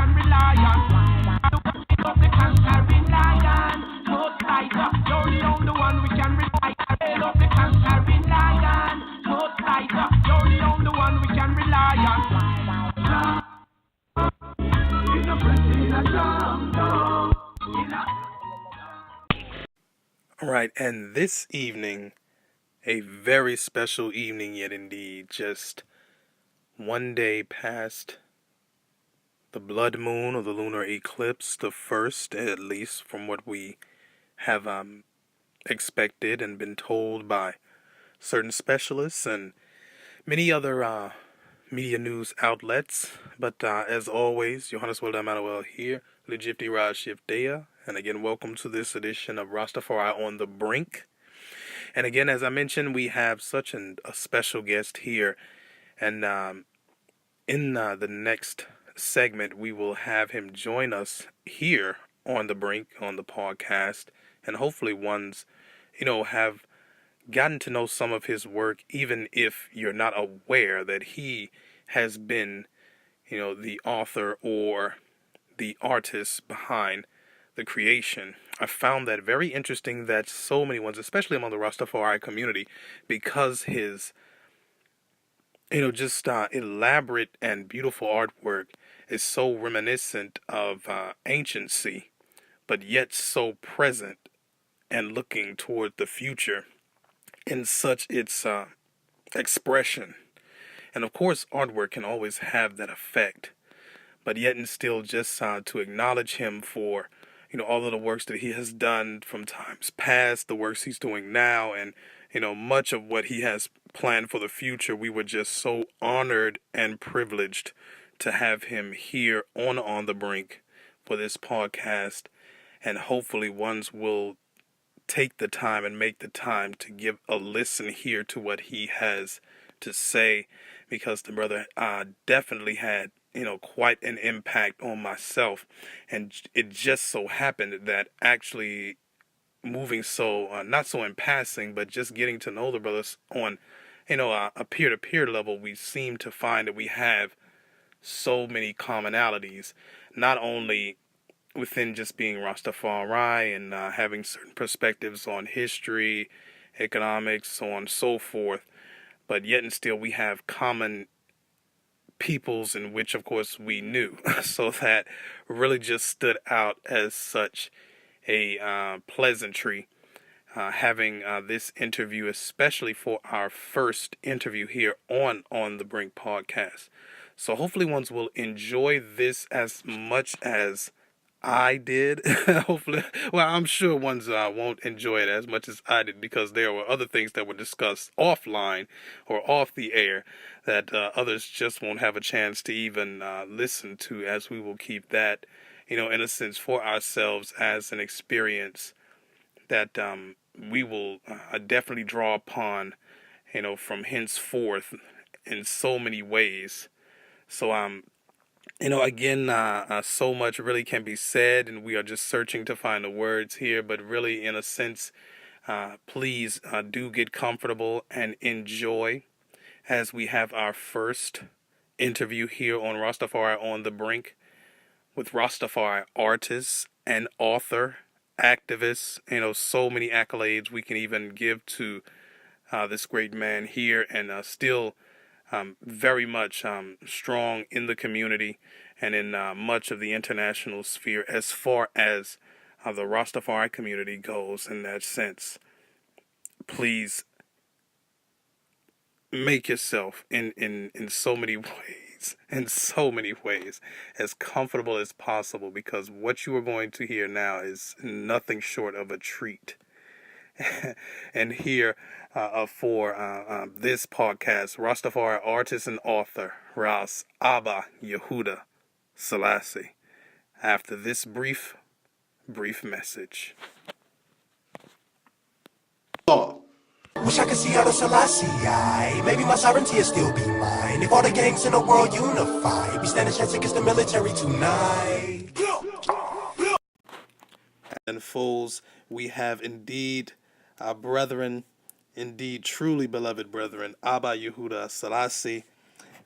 can rely on. Of the conquering lion, most tighter, you're the only one we can rely on. Hail of the conquering lion, most tighter, you're the only one we can rely on. All right, and this evening, a very special evening yet indeed, just one day past the blood moon or the lunar eclipse, the first, at least from what we have expected and been told by certain specialists and many other media news outlets. But as always, Johannes Manuel here, Lidj Yefdeyah, and again, welcome to this edition of Rastafari on the Brink. And again, as I mentioned, we have such a special guest here, and in the next segment, we will have him join us here on the Brink, on the podcast, and hopefully have gotten to know some of his work, even if you're not aware that he has been, the author or the artist behind the creation. I found that very interesting that so many ones, especially among the Rastafari community, because his elaborate and beautiful artwork is so reminiscent of anciency, but yet so present and looking toward the future in such its expression. And of course, artwork can always have that effect, but yet and still just to acknowledge him for, all of the works that he has done from times past, the works he's doing now, and much of what he has planned for the future. We were just so honored and privileged to have him here on the Brink for this podcast, and hopefully ones will take the time and make the time to give a listen here to what he has to say, because the brother definitely had quite an impact on myself, and it just so happened that actually moving so not so in passing, but just getting to know the brothers on a peer-to-peer level, we seem to find that we have so many commonalities, not only within just being Rastafari and having certain perspectives on history, economics, so on and so forth, but yet and still we have common peoples in which, of course, we knew. So that really just stood out as such a pleasantry, having this interview, especially for our first interview here on the Brink podcast. So hopefully ones will enjoy this as much as I did. Hopefully, well, I'm sure ones won't enjoy it as much as I did, because there were other things that were discussed offline or off the air that others just won't have a chance to even listen to, as we will keep that, in a sense, for ourselves as an experience that we will definitely draw upon, from henceforth in so many ways. So, again, so much really can be said, and we are just searching to find the words here, but really, in a sense, please do get comfortable and enjoy as we have our first interview here on Rastafari on the Brink with Rastafari artist and author, activist, so many accolades we can even give to this great man here, and still very much strong in the community and in much of the international sphere as far as the Rastafari community goes in that sense. Please make yourself in so many ways as comfortable as possible, because what you are going to hear now is nothing short of a treat. And here for this podcast, Rastafari artist and author Ras Abba Yahudah Sellassie, after this brief message. Wish I could see out of Selassie. Maybe my sovereignty will still be mine. If all the gangs in the world unify, be standing chance against the military tonight. And fools, we have indeed our brethren, indeed truly beloved brethren, Abba Yahudah Sellassie,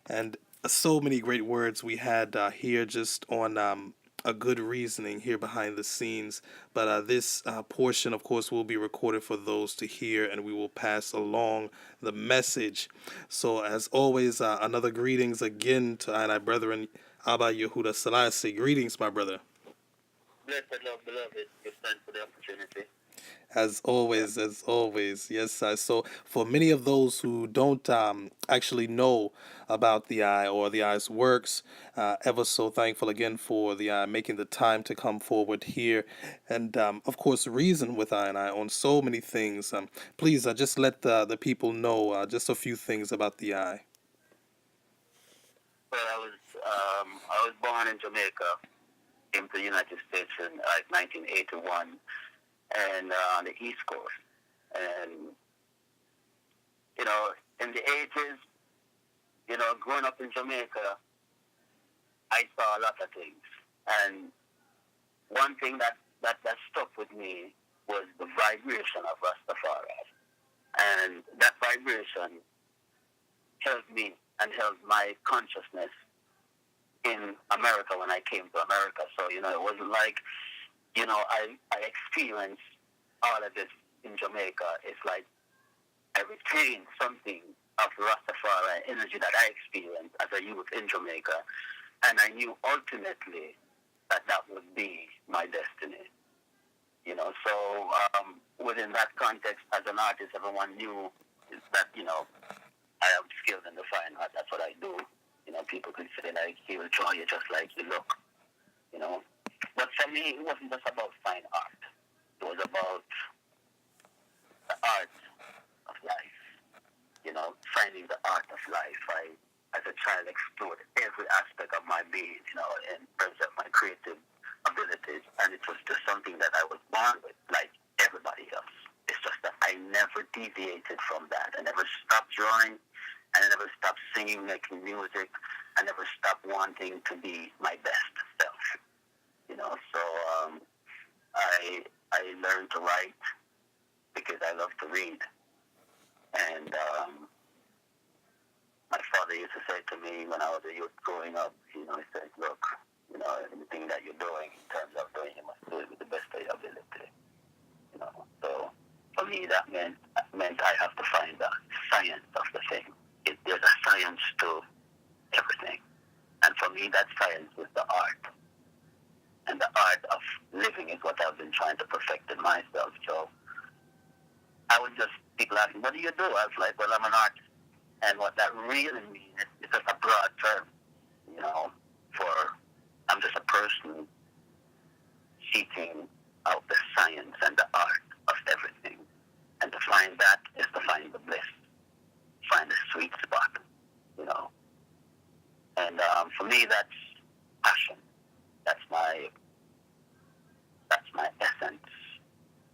and so many great words we had here just on a good reasoning here behind the scenes. But this portion, of course, will be recorded for those to hear, and we will pass along the message. So, as always, another greetings again to our brethren, Abba Yahudah Sellassie. Greetings, my brother. Blessed love, beloved. Give thanks for the opportunity. As always, yes, sir. So, for many of those who don't actually know about the eye or the eye's works, ever so thankful again for the eye making the time to come forward here, and of course, reason with I and I on so many things. Please, just let the people know just a few things about the eye. Well, I was born in Jamaica, came to the United States in like 1981, and on the East Coast. And, you know, in the 80s, you know, growing up in Jamaica, I saw a lot of things. And one thing that stuck with me was the vibration of Ras Tafari. And that vibration held me and held my consciousness in America when I came to America. So, you know, it wasn't like, you know, I experienced all of this in Jamaica. It's like I retained something of Rastafari energy that I experienced as a youth in Jamaica. And I knew ultimately that would be my destiny. You know, so within that context, as an artist, everyone knew that, you know, I am skilled in the fine art. That's what I do. You know, people could say, like, he will draw you just like you look, you know. But for me, it wasn't just about fine art. It was about the art of life, you know, finding the art of life. I, as a child, explored every aspect of my being, you know, in terms of my creative abilities. And it was just something that I was born with, like everybody else. It's just that I never deviated from that. I never stopped drawing. I never stopped singing, making music. I never stopped wanting to be my best self. You know, so I learned to write because I love to read. And my father used to say to me when I was a youth growing up, you know, he said, look, you know, anything that you're doing in terms of doing, you must do it with the best of your ability. You know, so for me that meant I have to find the science of the thing. There's a science to everything. And for me, that science is the art. And the art of living is what I've been trying to perfect in myself. So I would just, people asking, what do you do? I was like, well, I'm an artist. And what that really means is just a broad term, you know, I'm just a person seeking out the science and the art of everything. And to find that is to find the bliss, find the sweet spot, you know. And for me, that's passion. That's my essence,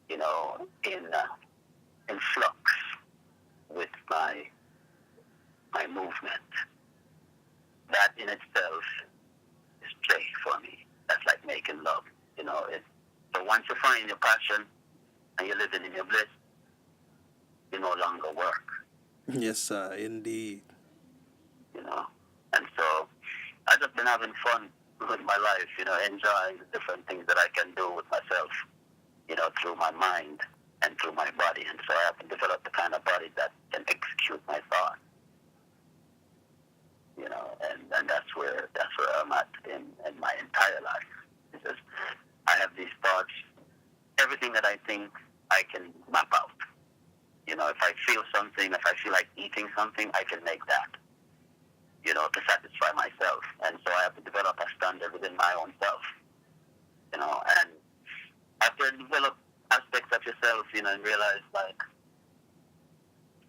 you know, in flux with my movement. That in itself is play for me. That's like making love, you know. So once you find your passion and you're living in your bliss, you no longer work. Yes, sir, indeed. You know, and so I've just been having fun with my life, you know, enjoying the different things that I can do with myself, you know, through my mind and through my body. And so I have to develop the kind of body that can execute my thoughts, you know, and that's where I'm at in my entire life. It's just, I have these thoughts, everything that I think I can map out. You know, if I feel something, if I feel like eating something, I can make that, you know, to satisfy myself. And so I have to develop a standard within my own self, you know. And after you develop aspects of yourself, you know, and realize, like,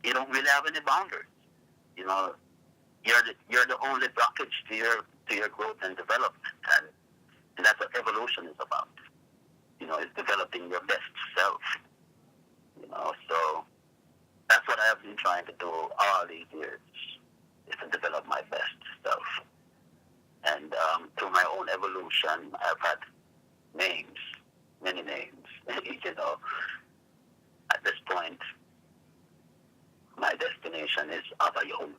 you don't really have any boundaries. You know, you're the only blockage to your growth and development. And that's what evolution is about. You know, it's developing your best self. You know, so that's what I have been trying to do all these years, is to develop my best self. And through my own evolution, I've had names, many names. You know, at this point, my destination is Abba Yahudah.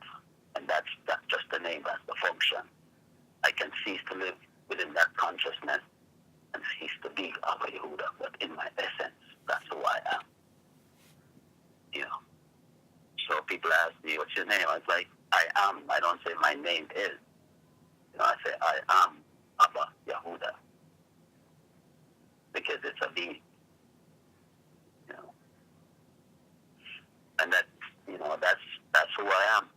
And that's just the name, that's the function. I can cease to live within that consciousness and cease to be Abba Yahudah, but in my essence, that's who I am. You know. So people ask me, what's your name? I was like, I am. I don't say my name is. You know, I say I am Abba Yahudah. Because it's a being. You know. And that, you know, that's who I am.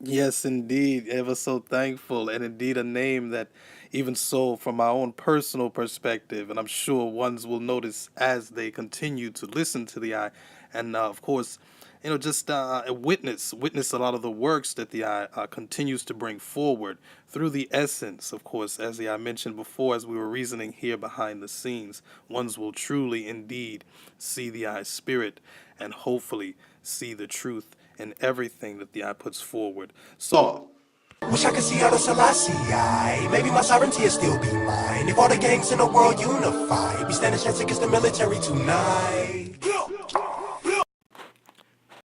Yes, indeed. Ever so thankful, and indeed a name that, even so, from my own personal perspective, and I'm sure ones will notice as they continue to listen to the eye, and of course, you know, just witness a lot of the works that the eye continues to bring forward through the essence. Of course, as the eye mentioned before, as we were reasoning here behind the scenes, ones will truly, indeed, see the eye's spirit, and hopefully see the truth in everything that the eye puts forward. So, Wish I could see RAS Sellassie. Maybe my sovereignty will still be mine. If all the gangs in the world unify, be standing chance against the military tonight.